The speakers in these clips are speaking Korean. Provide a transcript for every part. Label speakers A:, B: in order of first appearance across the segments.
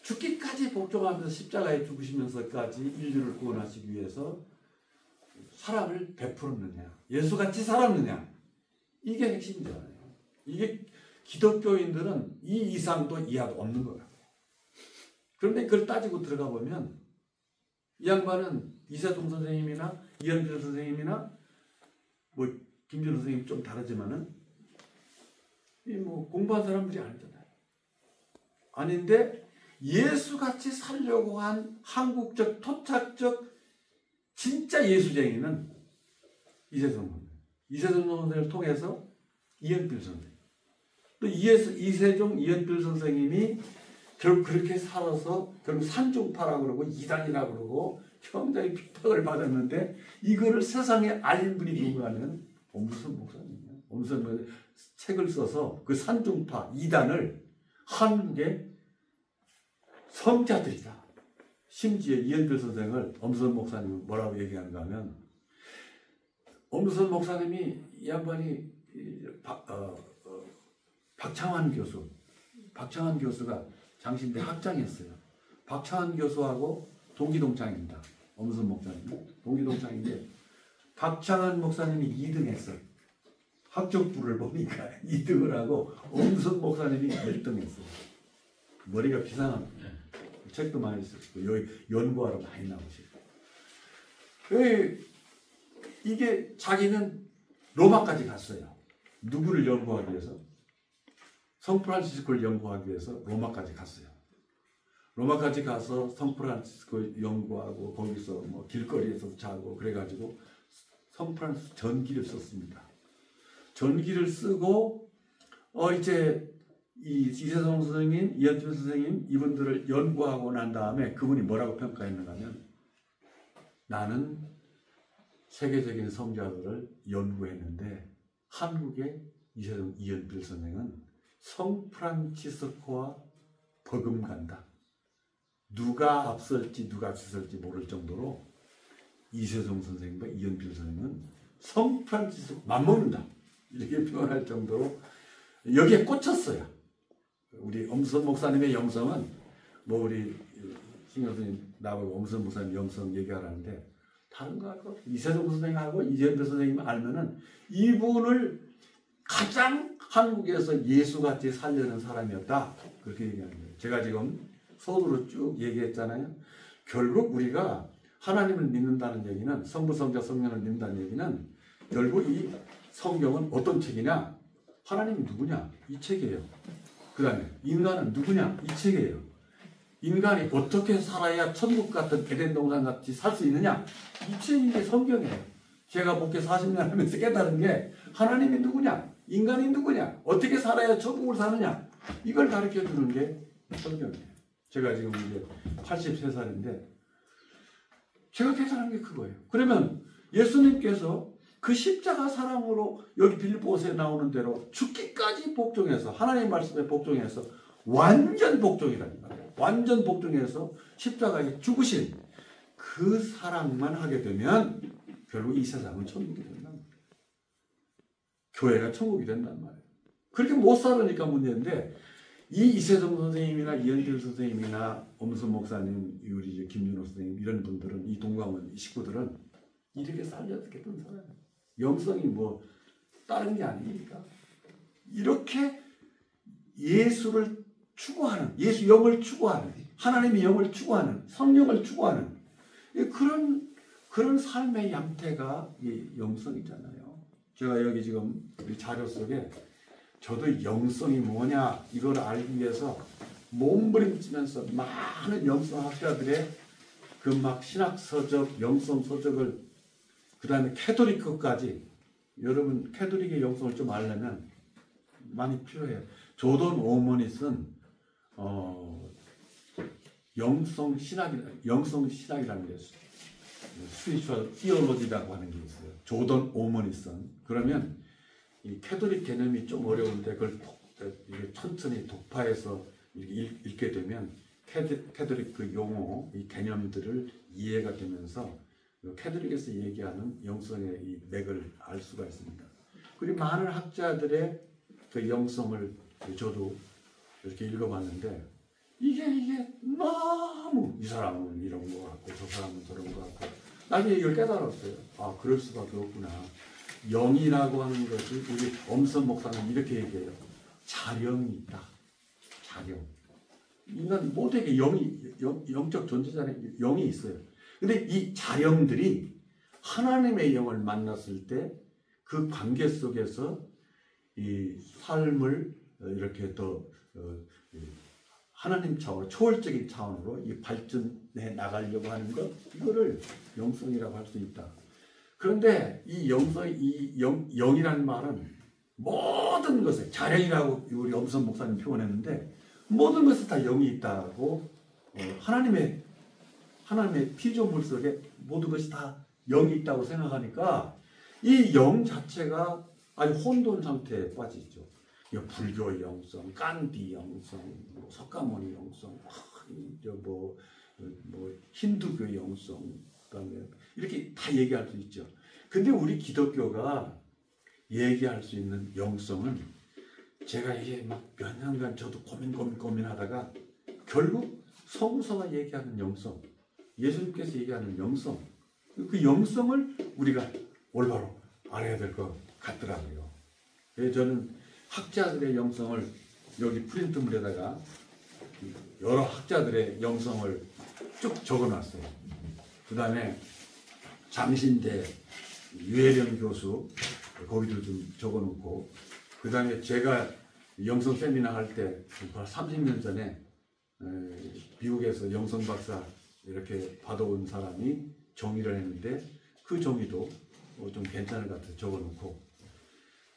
A: 죽기까지 복종하면서 십자가에 죽으시면서까지 인류를 구원하시기 위해서 사랑을 베풀었느냐, 예수같이 살았느냐, 이게 핵심이잖아요. 이게 기독교인들은 이 이상도 이하도 없는 거야. 그런데 그걸 따지고 들어가 보면 이 양반은 이세동 선생님이나 이현필 선생님이나 뭐 김준호 선생님 좀 다르지만은 이 뭐 공부한 사람들이 아니잖아요. 아닌데 예수같이 살려고 한 한국적 토착적 진짜 예수쟁이는 이세동 선생. 이세동 선생을 통해서 이현필 선생. 또 이세종 이현필 선생님이 결국 그렇게 살아서 결국 산중파라고 그러고 이단이라고 그러고 굉장히 핍박을 받았는데 이거를 세상에 알린 분이 누구가 하면 엄수선 목사님이에요. 엄수선 목사님 책을 써서 그 산중파 이단을 한국의 성자들이다. 심지어 이현필 선생을 엄수선 목사님은 뭐라고 얘기하는가 하면 엄수선 목사님이 이 양반이 박창환 교수가 장신대 학장이었어요. 박창환 교수하고 동기동창입니다. 엄수선 목사님 동기동창인데 박창환 목사님이 2등 했어요. 학적부를 보니까 2등을 하고 엄수선 목사님이 1등 했어요. 머리가 비상한 책도 많이 쓰시고 여기 연구하러 많이 나오시고 이게 자기는 로마까지 갔어요. 누구를 연구하기 위해서? 성프란시스코를 연구하기 위해서 로마까지 갔어요. 로마까지 가서 성프란시스코 연구하고 거기서 뭐 길거리에서 자고 그래가지고 성프란시스코 전기를 썼습니다. 전기를 쓰고 이제 이세동 선생님, 이현필 선생님 이분들을 연구하고 난 다음에 그분이 뭐라고 평가했는가 하면 나는 세계적인 성자들을 연구했는데 한국의 이세동 이현필 선생은 성프란치스코와 버금간다. 누가 앞설지 누가 뒤설지 모를 정도로 이세동 선생님과 이현필 선생님은 성프란치스코 맞먹는다. 이렇게 표현할 정도로 여기에 꽂혔어요. 우리 엄수선 목사님의 영성은 뭐 우리 신 교수님 나하고 엄수선 목사님 영성 얘기하라는데 다른 거 하고 이세동 선생님하고 이현필 선생님 알면은 이분을 가장 한국에서 예수같이 살려는 사람이었다. 그렇게 얘기하는 거예요. 제가 지금 소두로 쭉 얘기했잖아요. 결국 우리가 하나님을 믿는다는 얘기는 성부, 성자, 성령을 믿는다는 얘기는 결국 이 성경은 어떤 책이냐? 하나님이 누구냐? 이 책이에요. 그 다음에 인간은 누구냐? 이 책이에요. 인간이 어떻게 살아야 천국 같은 에덴 동산 같이 살 수 있느냐? 이 책이 성경이에요. 제가 목회 40년 하면서 깨달은 게 하나님이 누구냐? 인간이 누구냐? 어떻게 살아야 천국을 사느냐? 이걸 가르쳐 주는 게 성경이에요. 제가 지금 이제 83살인데 제가 깨달은 게 그거예요. 그러면 예수님께서 그 십자가 사랑으로 여기 빌립보서에 나오는 대로 죽기까지 복종해서 하나님의 말씀에 복종해서 완전 복종이라는 거예요. 완전 복종해서 십자가에 죽으신 그 사랑만 하게 되면 결국 이 세상은 천국이 된단 말이에요. 교회가 천국이 된단 말이에요. 그렇게 못 살으니까 문제인데 이 이세동 선생님이나 이현필 선생님이나 엄수 목사님, 우리 김준호 선생님 이런 분들은 이 동광원 이 식구들은 이렇게 살려듣겠던 사람이에요. 영성이 뭐 다른 게 아니니까 이렇게 예수를 추구하는 예수 영을 추구하는 하나님의 영을 추구하는 성령을 추구하는 그런 삶의 양태가 이 영성이잖아요. 제가 여기 지금 우리 자료 속에 저도 영성이 뭐냐 이걸 알기 위해서 몸부림치면서 많은 영성학자들의 그 막 신학 서적, 영성 서적을 그 다음에 캐톨릭까지 여러분 캐톨릭의 영성을 좀 알려면 많이 필요해요. 조던 오먼이 쓴 영성 신학이라는 게 있어요. 스피리추얼 티올로지라고 하는 게 있어요. 조던 오먼이 쓴. 그러면 이 캐톨릭 개념이 좀 어려운데 그걸 천천히 독파해서 읽게 되면 캐톨릭 그 용어, 이 개념들을 이해가 되면서 캐톨릭에서 얘기하는 영성의 이 맥을 알 수가 있습니다. 그리고 많은 학자들의 그 영성을 저도 이렇게 읽어봤는데 이게 너무 이 사람은 이런 거 같고 저 사람은 저런 거 같고 나중에 이걸 깨달았어요. 아, 그럴 수밖에 없구나. 영이라고 하는 것이 우리 엄선 목사는 이렇게 얘기해요. 자령이 있다. 자령. 인간 모두에게 영적 존재자의 영이 있어요. 근데 이 자령들이 하나님의 영을 만났을 때 그 관계 속에서 이 삶을 이렇게 더 하나님 차원, 초월적인 차원으로 이 발전해 나가려고 하는 것, 이거를 영성이라고 할 수 있다. 그런데 이 영이라는 말은 모든 것에, 자령이라고 우리 엄선 목사님 표현했는데, 모든 것에 다 영이 있다고, 하나님의 피조물 속에 모든 것이 다 영이 있다고 생각하니까, 이 영 자체가 아주 혼돈 상태에 빠지죠. 불교의 영성, 깐디 영성, 석가모니 영성, 힌두교의 영성, 그다음에 이렇게 다 얘기할 수 있죠. 근데 우리 기독교가 얘기할 수 있는 영성은 제가 이게 막 몇 년간 저도 고민하다가 결국 성서가 얘기하는 영성, 예수님께서 얘기하는 영성, 그 영성을 우리가 올바로 알아야 될 것 같더라고요. 그래서 저는 학자들의 영성을 여기 프린트물에다가 여러 학자들의 영성을 쭉 적어놨어요. 그 다음에 장신대 유해령 교수 거기도 좀 적어놓고, 그 다음에 제가 영성 세미나 할 때 30년 전에 미국에서 영성 박사 이렇게 받아온 사람이 정의를 했는데 그 정의도 좀 괜찮을 것 같아서 적어놓고,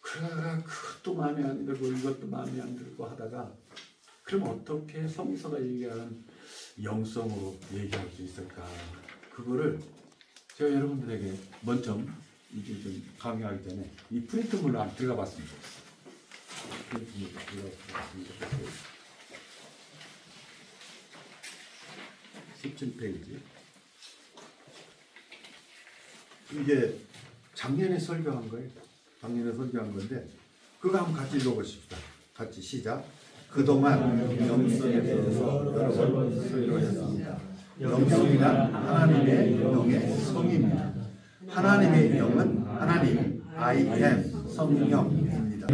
A: 그러다가 그것도 마음에 안 들고 이것도 마음에 안 들고 하다가 그럼 어떻게 성서가 얘기하는 영성으로 얘기할 수 있을까? 그거를 제가 여러분들에게 먼저 이제 좀 강의하기 전에 이 프린트물로 안 들어가 봤습니다. 프린트물로 들어가 봤습니다. 17페이지. 이게 작년에 설교한 거예요. 작년에 설교한 건데 그거 한번 같이 읽어보십시다. 같이 시작. 그동안 영성에 대해서 여러 번 설교했습니다. 영성이란 하나님의 영의 성입니다. 하나님의 영은 하나님 I am 성령입니다.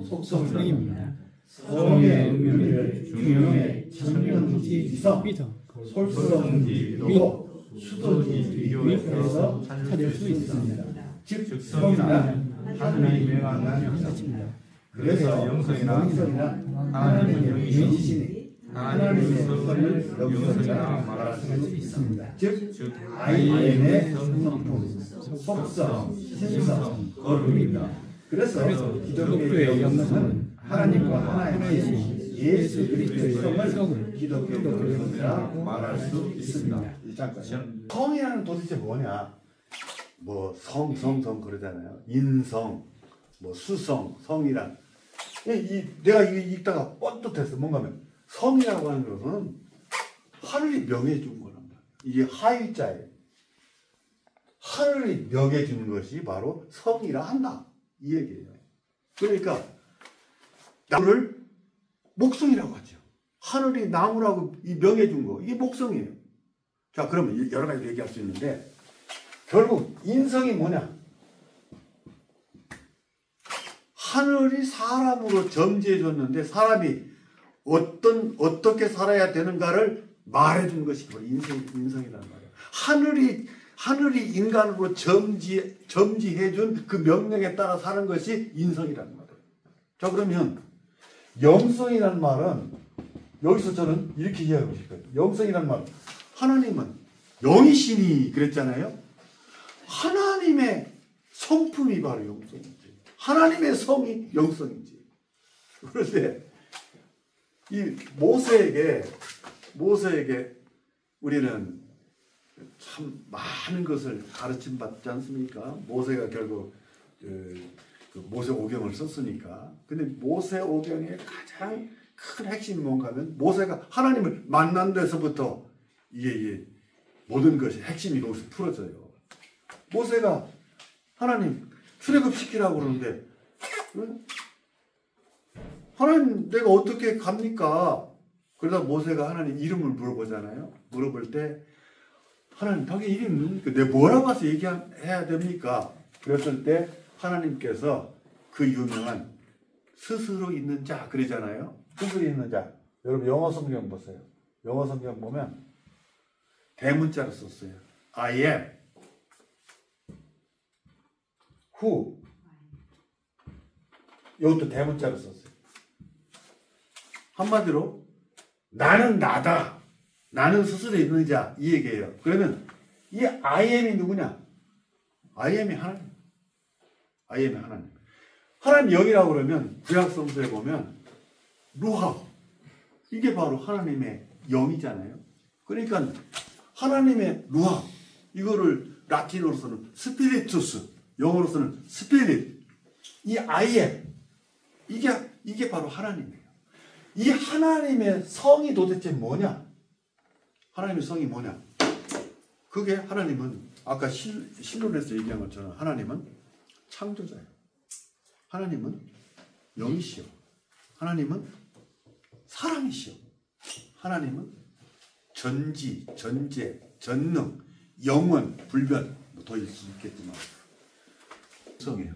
B: 속성입니다. 성의 의미를 중용의 천명지에서 솔성지로 수도지에서 찾을 수 있습니다. 즉 성이란 하나님의 명한 것입니다. 그래서 영성이란 하나님의 영이시니 하나님의 성을 영성이라 말할 수 있습니다. 즉 아이엠의 성품, 속성, 신성, 거룩입니다. 그래서 기독교의 영성은 하나님과 하나이신 예수 그리스도의 성을 기독교의 영성이라고 말할 수 있습니다. 잠깐.
A: 성이라는 도대체 뭐냐? 뭐 성 그러잖아요. 인성, 뭐 수성, 성이란. 내가 이거 읽다가 뻔듯했어. 뭔가면 성이라고 하는 것은 하늘이 명해준 거란 말이야. 이게 하위자예요. 하늘이 명해준 것이 바로 성이라 한다. 이 얘기예요. 그러니까 나무를 목성이라고 하죠. 하늘이 나무라고 명해준 거. 이게 목성이에요. 자, 그러면 여러 가지 얘기할 수 있는데 결국 인성이 뭐냐? 하늘이 사람으로 점지해 줬는데 사람이 어떻게 살아야 되는가를 말해준 것이 바로 인성이라는 말이에요. 하늘이 인간으로 점지해 준 그 명령에 따라 사는 것이 인성이라는 말이에요. 자, 그러면 영성이라는 말은 여기서 저는 이렇게 이해하고 싶어요. 영성이라는 말은 하나님은 영이시니 그랬잖아요. 하나님의 성품이 바로 영성이지. 하나님의 성이 영성이지. 그런데 이 모세에게 우리는 참 많은 것을 가르침 받지 않습니까? 모세가 결국 그 모세 오경을 썼으니까. 근데 모세 오경의 가장 큰 핵심이 뭔가 하면 모세가 하나님을 만난 데서부터 이게 모든 것이 핵심이 거기서 풀어져요. 모세가 하나님 출애굽시키라고 그러는데 하나님 내가 어떻게 갑니까? 그러다 모세가 하나님 이름을 물어보잖아요. 물어볼 때 하나님 자기 이름이 뭡니까? 내가 뭐라고 해서 얘기해야 됩니까? 그랬을 때 하나님께서 그 유명한 스스로 있는 자 그러잖아요. 스스로 있는 자. 여러분 영어 성경 보세요. 영어 성경 보면 대문자로 썼어요. I am who. 이것도 대문자로 썼어요. 한마디로 나는 나다. 나는 스스로 있는 자. 이 얘기예요. 그러면 이 I am이 누구냐? I am이 하나님. I am이 하나님. 하나님 영이라고 그러면 구약 성서에 보면 루하. 이게 바로 하나님의 영이잖아요. 그러니까 하나님의 루하. 이거를 라틴어로서는 스피리투스. 영어로서는 스피릿. 이 I am. 이게 바로 하나님이에요. 이 하나님의 성이 도대체 뭐냐? 하나님의 성이 뭐냐? 그게 하나님은 아까 신론에서 얘기한 것처럼 하나님은 창조자예요. 하나님은 영이시요. 하나님은 사랑이시요. 하나님은 전지, 전제, 전능, 영원, 불변 더 있을 수 있겠지만 성이에요.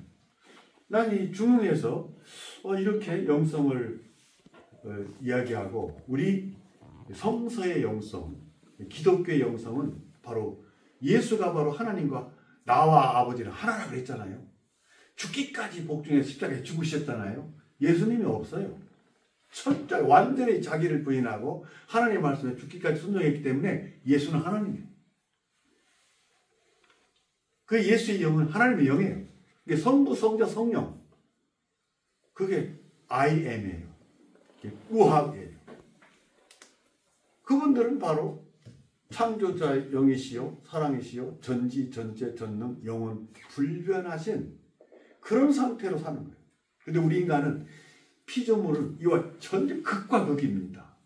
A: 난 이 중흥에서 이렇게 영성을 이야기하고 우리 성서의 영성, 기독교의 영성은 바로 예수가 바로 하나님과 나와 아버지는 하나라고 했잖아요. 죽기까지 복중에 십자가에 죽으셨잖아요. 예수님이 없어요. 철저히 완전히 자기를 부인하고 하나님 말씀에 죽기까지 순종했기 때문에 예수는 하나님이에요. 그 예수의 영은 하나님의 영이에요. 이게 성부, 성자, 성령. 그게 I am이에요. 우학이에요. 그분들은 바로 창조자의 영이시요, 사랑이시요, 전지, 전제, 전능, 영원, 불변하신 그런 상태로 사는 거예요. 그런데 우리 인간은 피조물은 이와 전혀 극과 극입니다.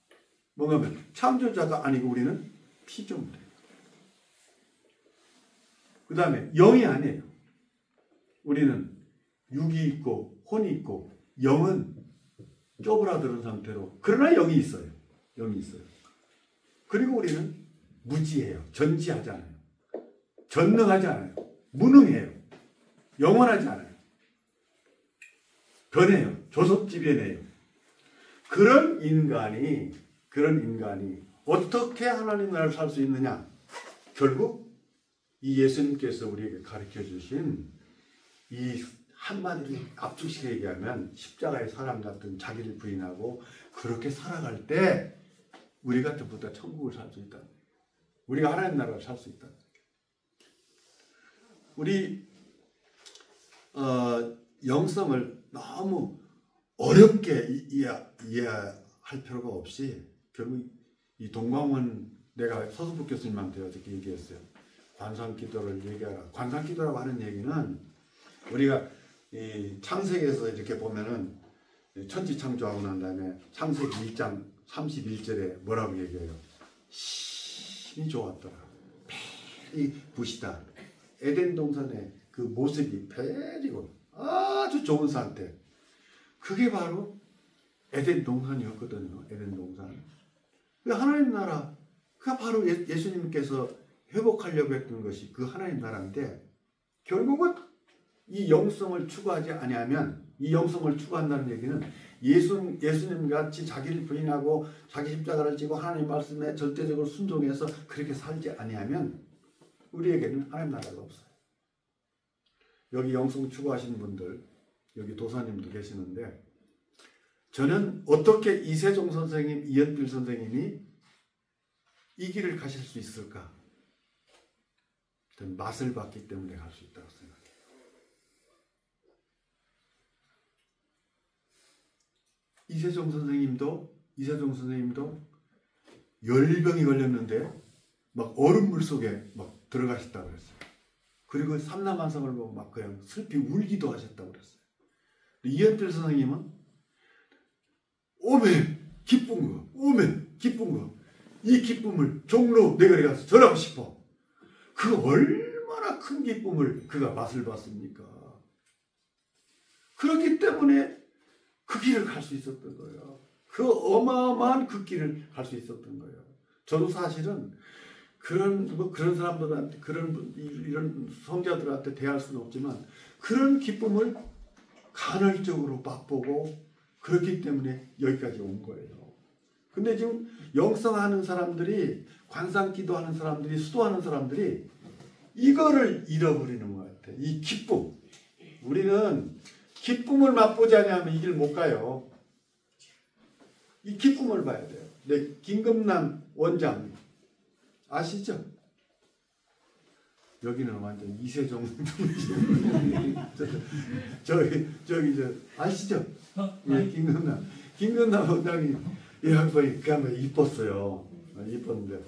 A: 뭔가 하면 창조자가 아니고 우리는 피조물이에요. 그 다음에 영이 아니에요. 우리는 육이 있고 혼이 있고 영은 쪼그라드는 상태로 그러나 영이 있어요. 영이 있어요. 그리고 우리는 무지해요. 전지하지 않아요. 전능하지 않아요. 무능해요. 영원하지 않아요. 변해요. 조섭지변해요. 그런 인간이 어떻게 하나님 나라를 살 수 있느냐? 결국 이 예수님께서 우리에게 가르쳐 주신 이 한마디로 압축식에 얘기하면 십자가의 사람 같은 자기를 부인하고 그렇게 살아갈 때 우리가 전부 다 천국을 살 수 있다. 우리가 하나님 나라를 살 수 있다. 우리 영성을 너무 어렵게 이해할 필요가 없이 결국 이 동광원 내가 서수북 교수님한테 어저께 얘기했어요. 관상기도를 얘기하라. 관상기도라고 하는 얘기는 우리가 이 창세기에서 이렇게 보면은 천지창조하고 난 다음에 창세기 1장 31절에 뭐라고 얘기해요? 신이 좋았더라. 벨이 부시다. 에덴 동산의 그 모습이 벨이고 아주 좋은 상태. 그게 바로 에덴 동산이었거든요. 에덴 동산. 하나님 나라, 그가 바로 예수님께서 회복하려고 했던 것이 그 하나님 나라인데 결국은 이 영성을 추구하지 아니하면 이 영성을 추구한다는 얘기는 예수님 같이 자기를 부인하고 자기 십자가를 지고 하나님 말씀에 절대적으로 순종해서 그렇게 살지 아니하면 우리에게는 하나님 나라가 없어요. 여기 영성 추구하시는 분들, 여기 도사님도 계시는데 저는 어떻게 이세종 선생님, 이연필 선생님이 이 길을 가실 수 있을까? 저는 맛을 봤기 때문에 갈 수 있다고 생각해요. 이세종 선생님도 열병이 걸렸는데 막 얼음물 속에 막 들어가셨다고 그랬어요. 그리고 삼라만상을 보고 막 그냥 슬피 울기도 하셨다고 그랬어요. 이연필 선생님은 오메 기쁜 거 이 기쁨을 종로 내거리 가서 전하고 싶어. 그 얼마나 큰 기쁨을 그가 맛을 봤습니까? 그렇기 때문에 그 길을 갈 수 있었던 거예요. 그 어마어마한 그 길을 갈 수 있었던 거예요. 저도 사실은 그런 사람들한테 이런 성자들한테 대할 수는 없지만 그런 기쁨을 간헐적으로 맛보고 그렇기 때문에 여기까지 온 거예요. 근데 지금 영성하는 사람들이, 관상기도 하는 사람들이, 수도하는 사람들이 이거를 잃어버리는 것 같아요. 이 기쁨. 우리는 기쁨을 맛보지 않으면 이 길 못 가요. 이 기쁨을 봐야 돼요. 네, 김금남 원장 아시죠? 여기는 완전 이세종 저기 아시죠? 예, 김금남 원장이 이 양반이 그냥 이뻤어요. 이뻤는데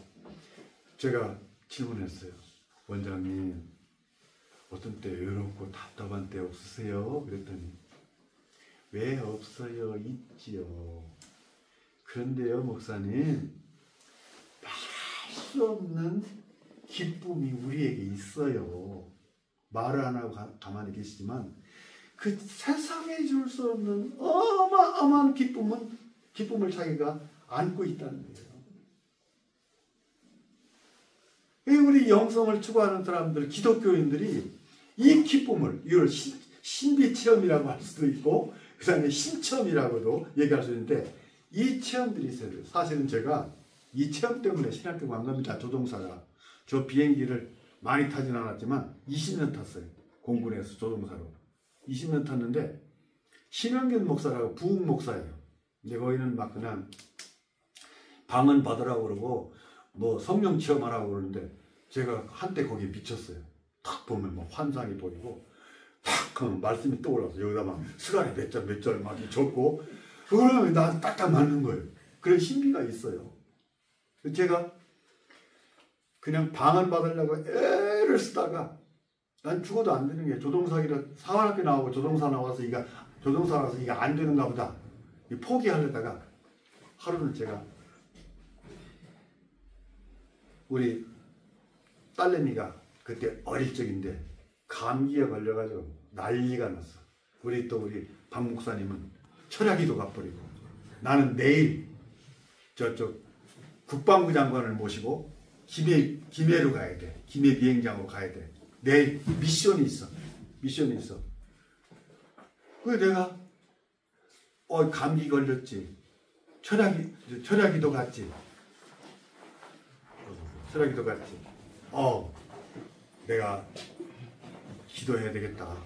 A: 제가 질문했어요. 원장님, 어떤 때 외롭고 답답한 때 없으세요? 그랬더니 왜 없어요? 있지요. 그런데요, 목사님, 말할 수 없는 기쁨이 우리에게 있어요. 말을 안 하고 가만히 계시지만 그 세상에 줄 수 없는 어마어마한 기쁨을 자기가 안고 있다는 거예요. 우리 영성을 추구하는 사람들, 기독교인들이 이 기쁨을, 이걸 신비체험이라고 할 수도 있고 그 다음에 신체험이라고도 얘기할 수 있는데 이 체험들이 있어요. 사실은 제가 이 체험 때문에 신학교 간 겁니다. 조종사가. 저 비행기를 많이 타진 않았지만 20년 탔어요. 공군에서 조종사로. 20년 탔는데 신영균 목사라고 부흥 목사예요. 근데 거기는 막 그냥 방언 받으라고 그러고 뭐 성령 체험하라고 그러는데 제가 한때 거기에 미쳤어요. 탁 보면 막 환상이 보이고 탁 하면 말씀이 떠올라서 여기다 막 시간에 몇 절 막 적고 그러면 나한테 딱딱 맞는 거예요. 그런 신비가 있어요. 제가 그냥 방언 받으려고 애를 쓰다가 난 죽어도 안 되는 게 조종사기라 사관학교 나오고 조종사 나와서 조종사라서 이게 안 되는가 보다 포기하려다가 하루는 제가 우리 딸내미가 그때 어릴 적인데 감기에 걸려가지고 난리가 났어. 우리 박 목사님은 철야기도 가버리고 나는 내일 저쪽 국방부 장관을 모시고 김해로 가야 돼. 김해 비행장으로 가야 돼. 내일 미션이 있어. 그래서 내가 감기 걸렸지. 철야기도 갔지. 내가 기도해야 되겠다.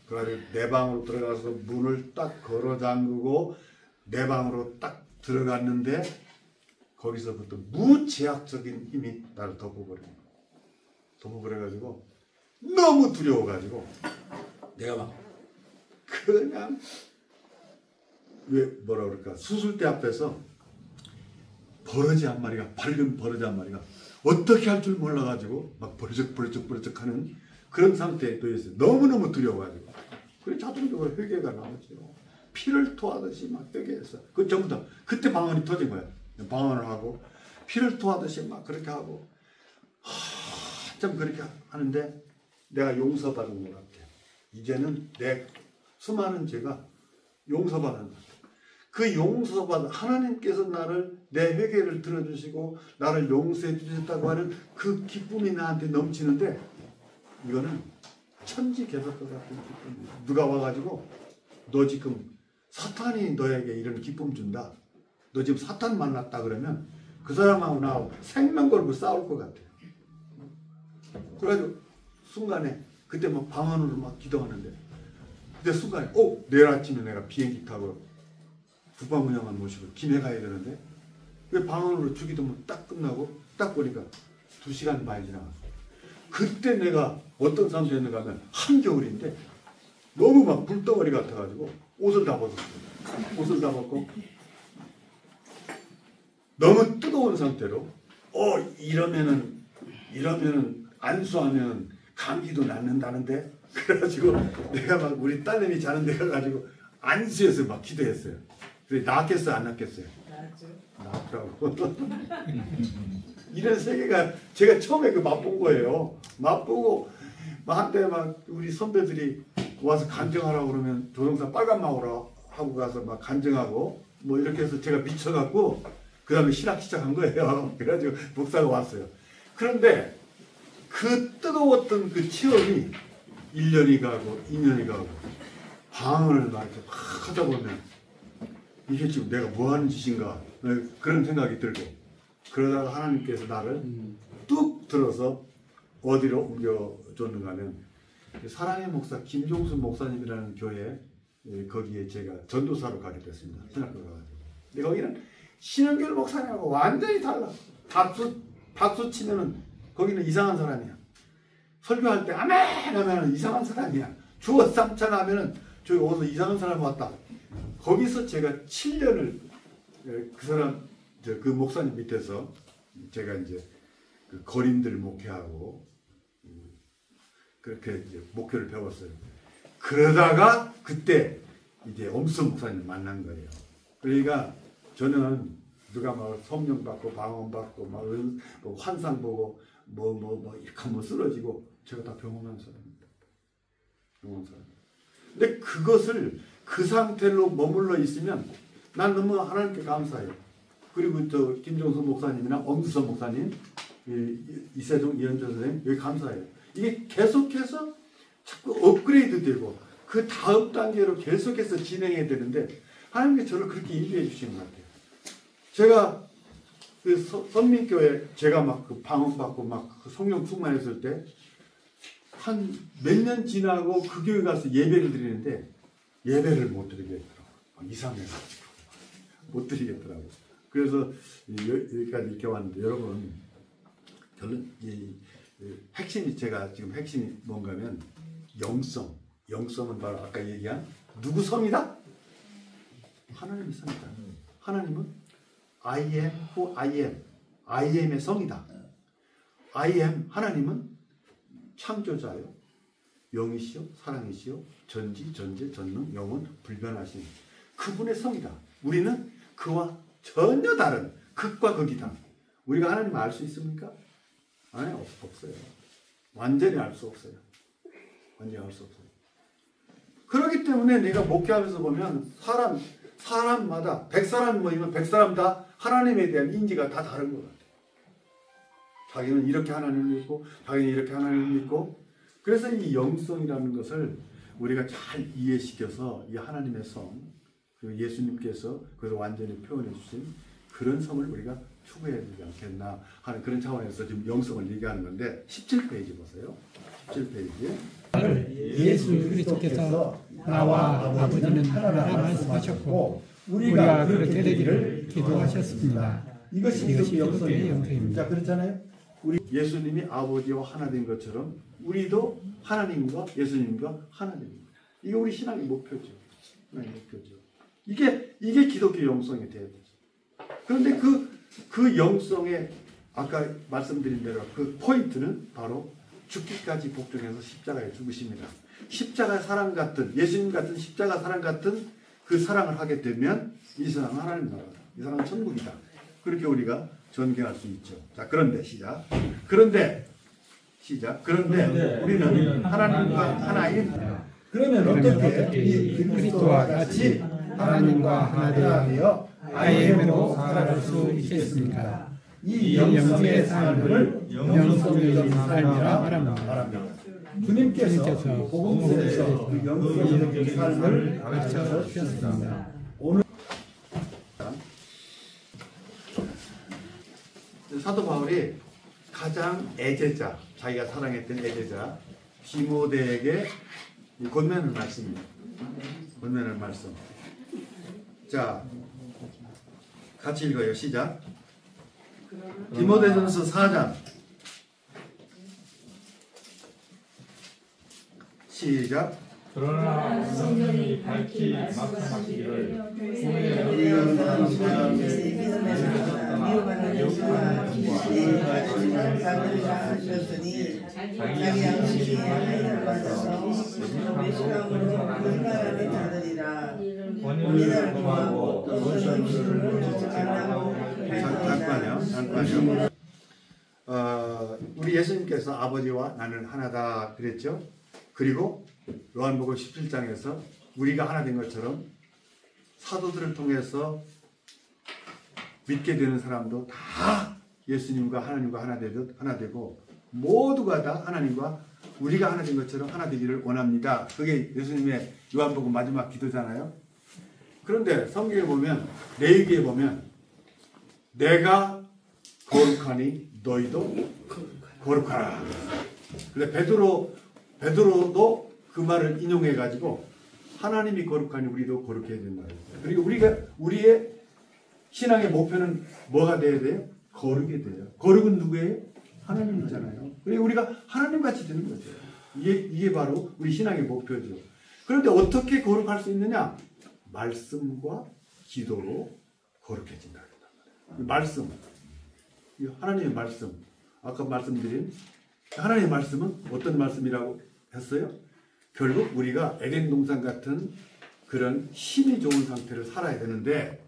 A: 그래가지고 내 방으로 들어가서 문을 딱 걸어 잠그고 내 방으로 딱 들어갔는데 거기서부터 무제약적인 힘이 나를 덮어버려가지고 너무 두려워가지고 내가 막 그냥 뭐라 그럴까 수술대 앞에서 버러지 한 마리가 밝은 버러지 한 마리가 어떻게 할 줄 몰라가지고 막 버르적버르적 하는 그런 상태에 또 있어요. 너무너무 두려워가지고 그래 자동적으로 회개가 나오죠. 피를 토하듯이 막 회개했어. 그 전부 다 그때 방언이 터진 거야. 방언을 하고 피를 토하듯이 막 그렇게 하고 참 그렇게 하는데 내가 용서받은 것 같아. 이제는 내 수많은 죄가 용서받은 것 같아. 그 용서받은 하나님께서 내 회개를 들어주시고 나를 용서해 주셨다고 하는 그 기쁨이 나한테 넘치는데 이거는 천지개벽과 같은 기쁨이야. 누가 와가지고 너 지금 사탄이 너에게 이런 기쁨 준다. 너 지금 사탄 만났다 그러면 그 사람하고 나하고 생명 걸고 싸울 것 같아요. 그래가지고 순간에 그때 막 방언으로 막 기도하는데 그때 순간에 내일 아침에 내가 비행기 타고 국방부 장관 모시고 김해 가야 되는데 왜 방언으로 주기도 딱 끝나고 딱 보니까 2시간 많이 지나갔어. 그때 내가 어떤 상태였는가 하면 한겨울인데 너무 막 불덩어리 같아가지고 옷을 다 벗고 너무 뜨거운 상태로 이러면은 안수하면 감기도 낫는다는데 그래가지고 내가 막 우리 딸내미 자는 데 가가지고 안수해서 막 기도했어요. 그래 낫겠어요 안 낫겠어요? 낫더라고. 이런 세계가 제가 처음에 맛본 거예요. 맛보고 한때 막 우리 선배들이 와서 간증하라고 그러면 조종사 빨간 마우라 하고 가서 막 간증하고 뭐 이렇게 해서 제가 미쳐갖고 그 다음에 신학 시작한 거예요. 그래가지고 목사가 왔어요. 그런데 그 뜨거웠던 그 체험이 1년이 가고 2년이 가고 방황을 막 하다 보면 이게 지금 내가 뭐 하는 짓인가 그런 생각이 들고 그러다가 하나님께서 나를 뚝 들어서 어디로 옮겨줬는가 하면 사랑의 목사 김종수 목사님이라는 교회 거기에 제가 전도사로 가게 됐습니다. 신학교 가가지고. 근데 거기는 신흥교회 목사님하고 완전히 달라. 박수 치면은 거기는 이상한 사람이야. 설교할 때 아멘 하면은 이상한 사람이야. 주어 삼천 하면은 저기 어디서 이상한 사람 왔다. 거기서 제가 7년을 그 사람 그 목사님 밑에서 제가 이제 그 거린들 목회하고 그렇게 이제 목회를 배웠어요. 그러다가 그때 이제 엄수 목사님 만난 거예요. 그러니까 저는 누가 막 성령 받고 방언 받고 막 뭐 환상 보고 뭐 이렇게 한번 쓰러지고 제가 다 병원한 사람입니다. 병원 사람. 근데 그것을 그 상태로 머물러 있으면 난 너무 하나님께 감사해요. 그리고 저 김종수 목사님이나 엄수선 목사님, 이세종 이현철 선생님 여기 감사해요. 이게 계속해서 자꾸 업그레이드 되고 그 다음 단계로 계속해서 진행해야 되는데 하나님께 저를 그렇게 인도해 주시는 것 같아요. 제가 그 선민교회 제가 막 그 방언 받고 막 그 성령 충만했을 때 한 몇 년 지나고 그 교회 가서 예배를 드리는데 예배를 못 드리겠더라고요. 이상해가지고 못 드리겠더라고요. 그래서 여기까지 이렇게 왔는데 여러분 결론 핵심이 제가 지금 핵심이 뭔가면 영성은 바로 아까 얘기한 누구 성이다? 하나님의 성이다. 하나님은 I am who I am. I am의 성이다. I am 하나님은 창조자요. 영이시요 사랑이시요 전지 전제 전능 영원 불변하신 그분의 성이다. 우리는 그와 전혀 다른 극과 극이다. 우리가 하나님 알 수 있습니까? 아니 없어요. 완전히 알 수 없어요. 완전히 알 수 없어요. 그렇기 때문에 내가 목회하면서 보면 사람마다 100사람 모이면 100사람 다 하나님에 대한 인지가 다 다른 것 같아요. 자기는 이렇게 하나님을 믿고 자기는 이렇게 하나님을 믿고 그래서 이 영성이라는 것을 우리가 잘 이해시켜서 이 하나님의 성 그리고 예수님께서 그것을 완전히 표현해 주신 그런 성을 우리가 추구해야 되지 않겠나 하는 그런 차원에서 지금 영성을 얘기하는 건데 17페이지 보세요. 17페이지
C: 예수 그리스도께서 나와 아버지는 하나라 말씀하셨고 우리가 그렇게 되기를 기도하셨습니다.
A: 이것이 기독교의 영성입니다. 자, 그렇잖아요. 우리 예수님이 아버지와 하나 된 것처럼 우리도 하나님과 예수님과 하나 됩니다. 이게 우리 신앙의 목표죠. 이게 기독교 영성이 돼야 되죠. 그런데 그 영성의 아까 말씀드린 대로 그 포인트는 바로 죽기까지 복종해서 십자가에 죽으십니다. 십자가 사랑 같은 예수님 같은 십자가 사랑 같은 그 사랑을 하게 되면 이 사람은 하나님 나라다. 이 사람은 천국이다. 그렇게 우리가 전개할 수 있죠. 자, 그런데 그런데 우리는 하나님과 하나인. 그러면 어떻게 이 그리스도와 같이 하나님과 하나 되어 IM으로 살아갈 수 있겠습니까? 이 영성의 삶을 영성의 삶이라 말합니다. 주님께서 복음서에서 그 영성의 삶을 가르쳐 주셨습니다. 오늘 사도 바울이 가장 애제자, 자기가 사랑했던 애제자 디모데에게 권면을 말씀입니다. 권면을 말씀. 자, 같이 읽어요. 시작. 디모데전서 4장 시작.
B: 그러나 성령이 밝히 말씀하시기를 자기 양식이 하나님을 받아서 매시감으로 그 사람이 다르리라. 원인을 구하고 원수를 쫓아가라고
A: 잠깐요. 우리 예수님께서 아버지와 나는 하나다 그랬죠. 그리고 요한복음 17장에서 우리가 하나 된 것처럼 사도들을 통해서 믿게 되는 사람도 다 예수님과 하나님과 하나 되고 모두가 다 하나님과 우리가 하나 된 것처럼 하나 되기를 원합니다. 그게 예수님의 요한복음 마지막 기도잖아요. 그런데 성경에 보면 레위기에 보면 내가 거룩하니 너희도 거룩하라. 근데 베드로도 그 말을 인용해 가지고 하나님이 거룩하니 우리도 거룩해야 된다. 그리고 우리의 신앙의 목표는 뭐가 돼야 돼요? 거룩이 돼요. 거룩은 누구예요? 하나님이잖아요. 그리고 우리가 하나님 같이 되는 거죠. 이게 바로 우리 신앙의 목표죠. 그런데 어떻게 거룩할 수 있느냐? 말씀과 기도로 거룩해진다. 말씀, 하나님의 말씀. 아까 말씀드린 하나님의 말씀은 어떤 말씀이라고 했어요? 결국 우리가 에덴 동산 같은 그런 힘이 좋은 상태를 살아야 되는데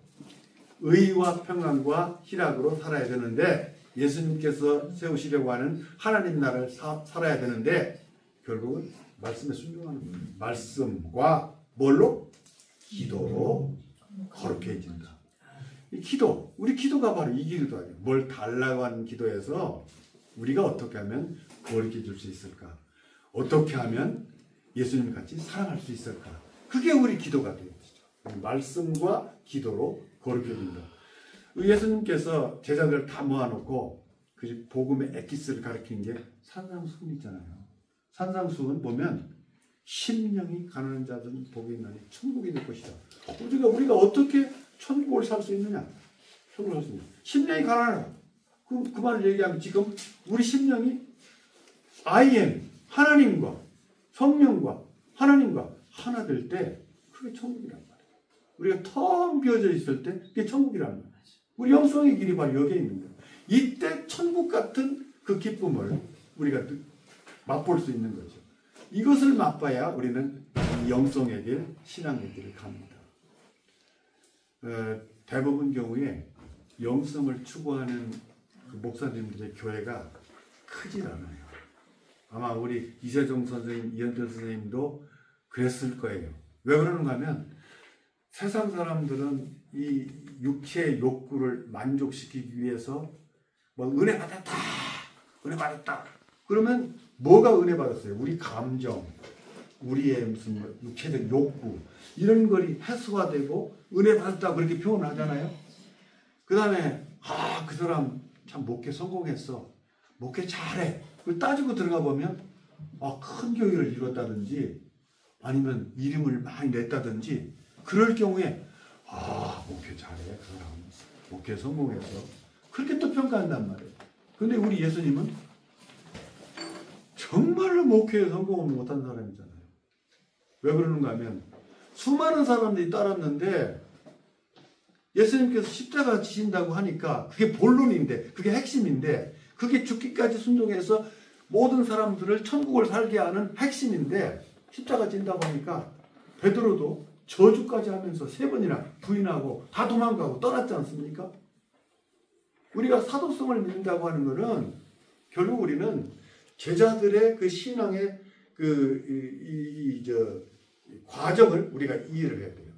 A: 의와 평안과 희락으로 살아야 되는데 예수님께서 세우시려고 하는 하나님 나라를 살아야 되는데 결국은 말씀에 순종하는 거예요. 말씀과 뭘로? 기도로 거룩해진다. 이 기도, 우리 기도가 바로 이 기도 아니에요. 뭘 달라고 하는 기도에서 우리가 어떻게 하면 거룩해질 수 있을까? 어떻게 하면 예수님 같이 사랑할 수 있을까? 그게 우리 기도가 되는 거죠. 말씀과 기도로 거룩해진다. 예수님께서 제자들을 다 모아놓고 그 복음의 엑기스를 가르친 게 산상수훈 있잖아요. 산상수훈 보면 심령이 가난한 자들은 복이 있나니 천국이 될 것이다. 우리가 어떻게 천국을 살 수 있느냐? 천국을 살 수 있느냐? 심령이 가난하다. 그 말을 얘기하면 지금 우리 심령이 I am 하나님과 성령과 하나님과 하나 될 때 그게 천국이란 말이에요. 우리가 텅 비어져 있을 때 그게 천국이란 말이에요. 우리 영성의 길이 바로 여기에 있는 거예요. 이때 천국 같은 그 기쁨을 우리가 맛볼 수 있는 거죠. 이것을 맛봐야 우리는 이 영성의 길, 신앙의 길을 갑니다. 대부분 경우에 영성을 추구하는 그 목사님들의 교회가 크질 않아요. 아마 우리 이세종 선생님, 이현철 선생님도 그랬을 거예요. 왜 그러는가 하면 세상 사람들은 이 육체의 욕구를 만족시키기 위해서 뭐 은혜 받았다, 은혜 받았다. 그러면 뭐가 은혜 받았어요? 우리 감정, 우리의 무슨 육체적 욕구 이런 것이 해소화되고 은혜 받았다 그렇게 표현하잖아요. 그 다음에 그 사람 참 목회 성공했어, 목회 잘해. 그걸 따지고 들어가 보면 큰 교회를 이뤘다든지 아니면 이름을 많이 냈다든지 그럴 경우에 목회 잘해, 그 사람 목회 성공해서 그렇게 또 평가한단 말이에요. 근데 우리 예수님은 정말로 목회에 성공을 못한 사람이잖아요. 왜 그러는가 하면 수많은 사람들이 따랐는데 예수님께서 십자가 지신다고 하니까 그게 본론인데 그게 핵심인데 그게 죽기까지 순종해서 모든 사람들을 천국을 살게 하는 핵심인데 십자가 진다고 하니까 베드로도 저주까지 하면서 3번이나 부인하고 다 도망가고 떠났지 않습니까? 우리가 사도성을 믿는다고 하는 것은 결국 우리는 제자들의 그 신앙의 과정을 우리가 이해를 해야 돼요.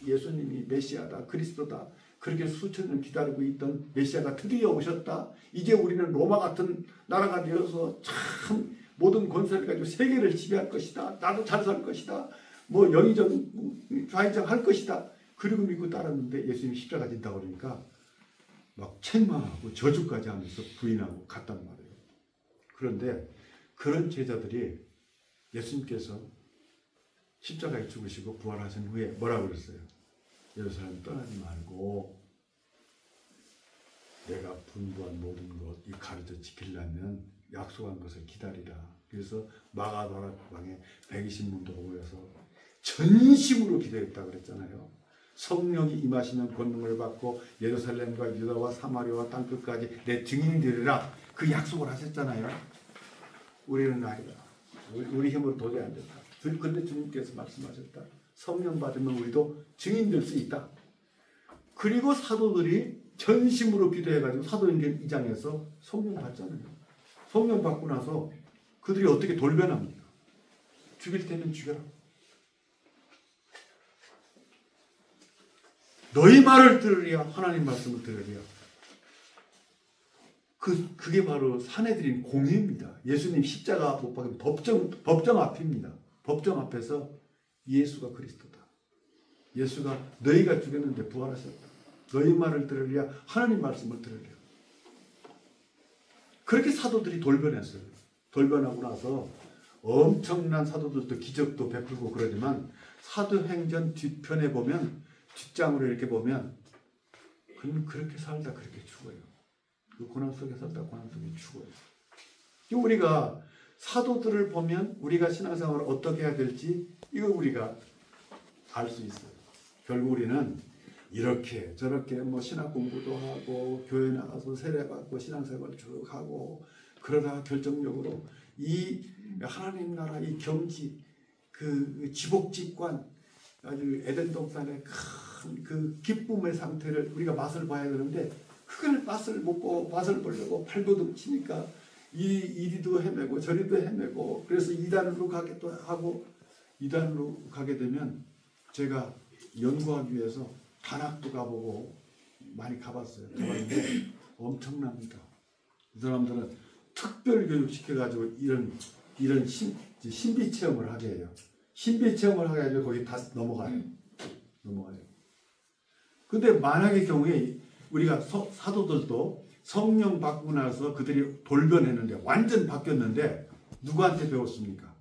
A: 예수님이 메시아다, 그리스도다. 그렇게 수천 년 기다리고 있던 메시아가 드디어 오셨다. 이제 우리는 로마 같은 나라가 되어서 참 모든 권세를 가지고 세계를 지배할 것이다. 나도 잘 살 것이다. 뭐 영의정, 좌의정 할 것이다. 그리고 믿고 따랐는데 예수님이 십자가 진다고 그러니까 막 책망하고 저주까지 하면서 부인하고 갔단 말이에요. 그런데 그런 제자들이 예수님께서 십자가에 죽으시고 부활하신 후에 뭐라고 그랬어요? 예루살렘 떠나지 말고 내가 분부한 모든 것 이 가르쳐 지키려면 약속한 것을 기다리라. 그래서 마가다락 방에 120문도가 모여서 전심으로 기도했다고 그랬잖아요. 성령이 임하시면 권능을 받고 예루살렘과 유다와 사마리아와 땅끝까지 내 증인이 되리라. 그 약속을 하셨잖아요. 우리는 아니다. 우리 힘으로 도저히 안 된다. 그런데 주님께서 말씀하셨다. 성령 받으면 우리도 증인 될 수 있다. 그리고 사도들이 전심으로 기도해가지고 사도행전 2장에서 성령 받잖아요. 성령 받고 나서 그들이 어떻게 돌변합니까? 죽일 때는 죽여라. 너희 말을 들으랴. 하나님 말씀을 들으랴. 그게 바로 사내들인 공의입니다. 예수님 십자가 못 박힌 법정 앞입니다. 법정 앞에서 예수가 그리스도다. 예수가 너희가 죽였는데 부활하셨다. 너희 말을 들으랴. 하나님 말씀을 들으랴. 그렇게 사도들이 돌변했어요. 돌변하고 나서 엄청난 사도들도 기적도 베풀고 그러지만 사도행전 뒤편에 보면 뒷장으로 이렇게 보면 그는 그렇게 살다 그렇게 죽어요. 그 고난 속에 살다 고난 속에 죽어요. 우리가 사도들을 보면 우리가 신앙생활을 어떻게 해야 될지 이거 우리가 알 수 있어요. 결국 우리는 이렇게 저렇게 뭐 신학 공부도 하고 교회 나가서 세례받고 신앙생활 쭉 하고 그러다가 결정적으로 이 하나님 나라 이 경지 그 지복직관 아주 에덴 동산의 큰 그 기쁨의 상태를 우리가 맛을 봐야 되는데 그걸 맛을 못 보고 맛을 보려고 발버둥 치니까 이리도 헤매고 저리도 헤매고 그래서 이단으로 가기도 하고 이단으로 가게 되면 제가 연구하기 위해서 단학도 가보고 많이 가봤어요. 가봤는데 엄청납니다. 이 사람들은 특별 교육 시켜가지고 이런 신비 체험을 하게 해요. 신비 체험을 하게 해가지고 거기 다 넘어가요. 근데 만약의 경우에 우리가 사도들도 성령 받고 나서 그들이 돌변했는데 완전 바뀌었는데 누구한테 배웠습니까?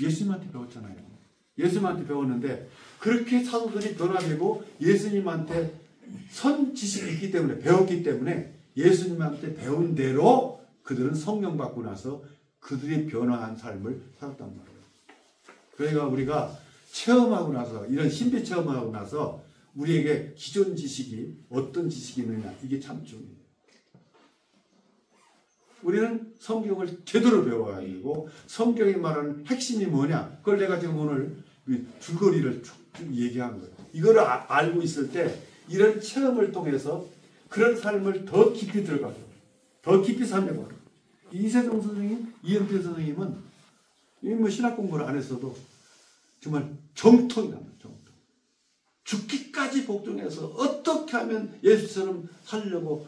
A: 예수님한테 배웠잖아요. 예수님한테 배웠는데 그렇게 사도들이 변화되고 예수님한테 선 지식이 있기 때문에 배웠기 때문에 예수님한테 배운 대로 그들은 성령 받고 나서 그들이 변화한 삶을 살았단 말이에요. 그러니까 우리가 체험하고 나서 이런 신비 체험하고 나서 우리에게 기존 지식이 어떤 지식이 있느냐 이게 참 중요해요. 우리는 성경을 제대로 배워야 되고 성경이 말하는 핵심이 뭐냐 그걸 내가 지금 오늘 줄거리를 쭉 얘기한 거예요. 이거를 알고 있을 때 이런 체험을 통해서 그런 삶을 더 깊이 들어가죠. 더 깊이 살려버려. 이세종 선생님, 이영필 선생님은 뭐 신학 공부를 안 했어도 정말 정통이 납니다. 정통. 죽기까지 복종해서 어떻게 하면 예수처럼 살려고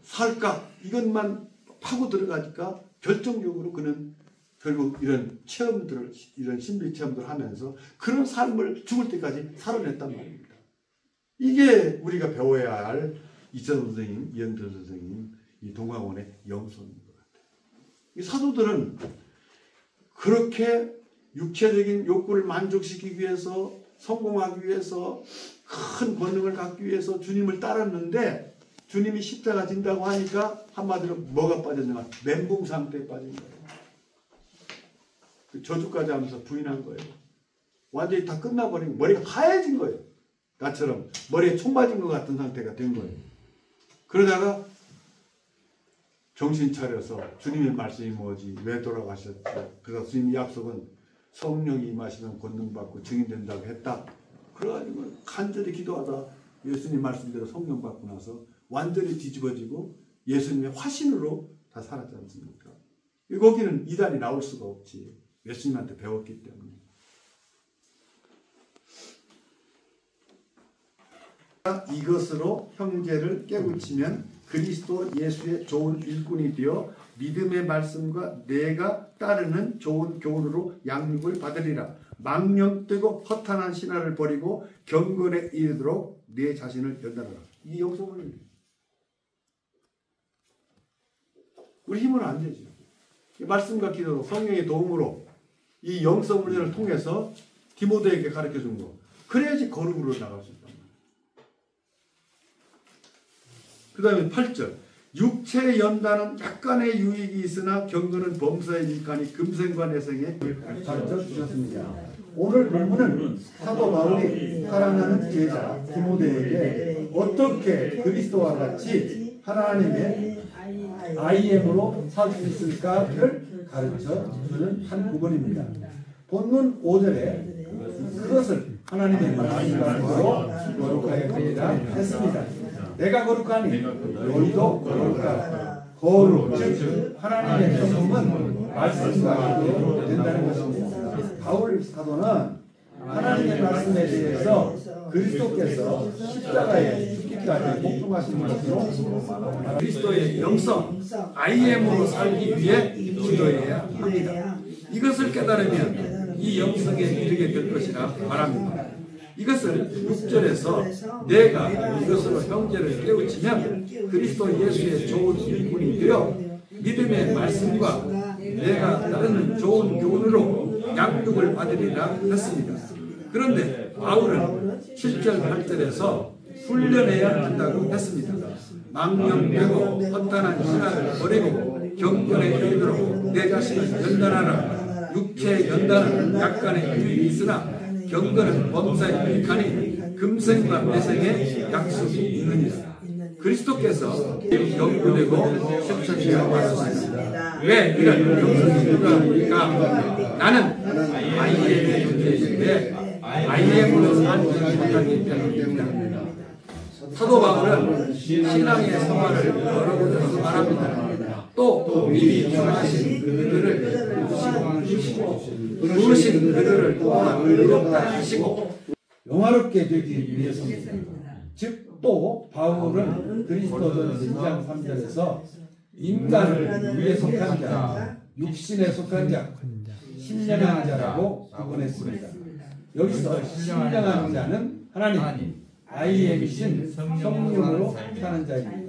A: 살까 이것만 파고 들어가니까 결정적으로 그는 결국 이런 체험들을 이런 신비 체험들을 하면서 그런 삶을 죽을 때까지 살아냈단 말입니다. 이게 우리가 배워야 할 이세종 선생님, 이영필 선생님, 이 동화원의 영성인 것 같아요. 이 사도들은 그렇게 육체적인 욕구를 만족시키기 위해서 성공하기 위해서 큰 권능을 갖기 위해서 주님을 따랐는데 주님이 십자가 진다고 하니까 한마디로 뭐가 빠졌냐 멘붕 상태에 빠진 거예요. 그 저주까지 하면서 부인한 거예요. 완전히 다 끝나버리고 머리가 하얘진 거예요. 나처럼 머리에 총 맞은 것 같은 상태가 된 거예요. 그러다가 정신 차려서 주님의 말씀이 뭐지 왜 돌아가셨지 그래서 주님의 약속은 성령이 임하시면 권능받고 증인된다고 했다. 그래가지고 간절히 기도하다 예수님 말씀대로 성령 받고 나서 완전히 뒤집어지고 예수님의 화신으로 다 살았지 않습니까? 거기는 이단이 나올 수가 없지. 예수님한테 배웠기 때문에. 이것으로 형제를 깨우치면 그리스도 예수의 좋은 일꾼이 되어 믿음의 말씀과 내가 따르는 좋은 교훈으로 양육을 받으리라. 망령되고 허탄한 신화를 버리고 경건에 이르도록 내 자신을 연단하라. 이 영성을 우리 힘으로 안 되죠. 말씀과 기도로 성령의 도움으로 이 영성 훈련을 통해서 디모데에게 가르쳐 준 거. 그래야지 거룩으로 나갈 수 있단 말이에요. 그 다음에 8절. 육체의 연단은 약간의 유익이 있으나 경건은 범사의 일간이 금생과 내생에 가르쳐 주셨습니다. 오늘 본문은 사도 바울이 사랑하는 제자 디모데에게 어떻게 그리스도와 같이 하나님의 IM으로 살 수 있을까를 가르쳐 주는 한 부분입니다. 본문 5절에 그것을 하나님의 말씀으로 거룩하게 하리라 했습니다. 내가 거룩하니 너희도 거룩하라. 거룩, 즉 하나님의 성품은 말씀과 기도로 된다는 것입니다. 바울 사도는 하나님의 말씀에 대해서
D: 그리스도께서 십자가에 죽기까지 복종하신 것으로
E: 그리스도의 영성, IM으로 살기 위해 기도해야 합니다. 이것을 깨달으면 이 영성에 이르게 될 것이라 말합니다. 이것을 6절에서 내가 이것으로 형제를 깨우치면 그리스도 예수의 좋은 일꾼이 되어 믿음의 말씀과 내가 따르는 좋은 교훈으로 양육을 받으리라 했습니다. 그런데 바울은 7절 8절에서 훈련해야 한다고 했습니다. 망령되고 허탄한 신앙을 버리고 경건에 이르도록 내 자신을 연단하라. 육체의 연단은 약간의 유익이 있으나 경건은 범사에 유익하니 금생과 매생에 약속이 있느니라. 그리스도께서 연구되고 실천되어 왔습니다. 왜 이런 영성이 필요합니까? 나는 IM의 존재인데 IM으로 사는 못하기 때문입니다. 사도 바울은 신앙의 성화를 여러 곳에서 말합니다. 또 미리 정하신 그들을 부르신 그들을 또한 의롭다 하시고
D: 영화롭게 되기 위해서입니다. 즉 또 바울은 그리스도전 1장 3절에서 인간을 위해 속한 자, 육신에 속한 자, 신령한 자라고 구분했습니다. 여기서 신령한 자는 하나님, IM이신 성령으로 사는 자입니다.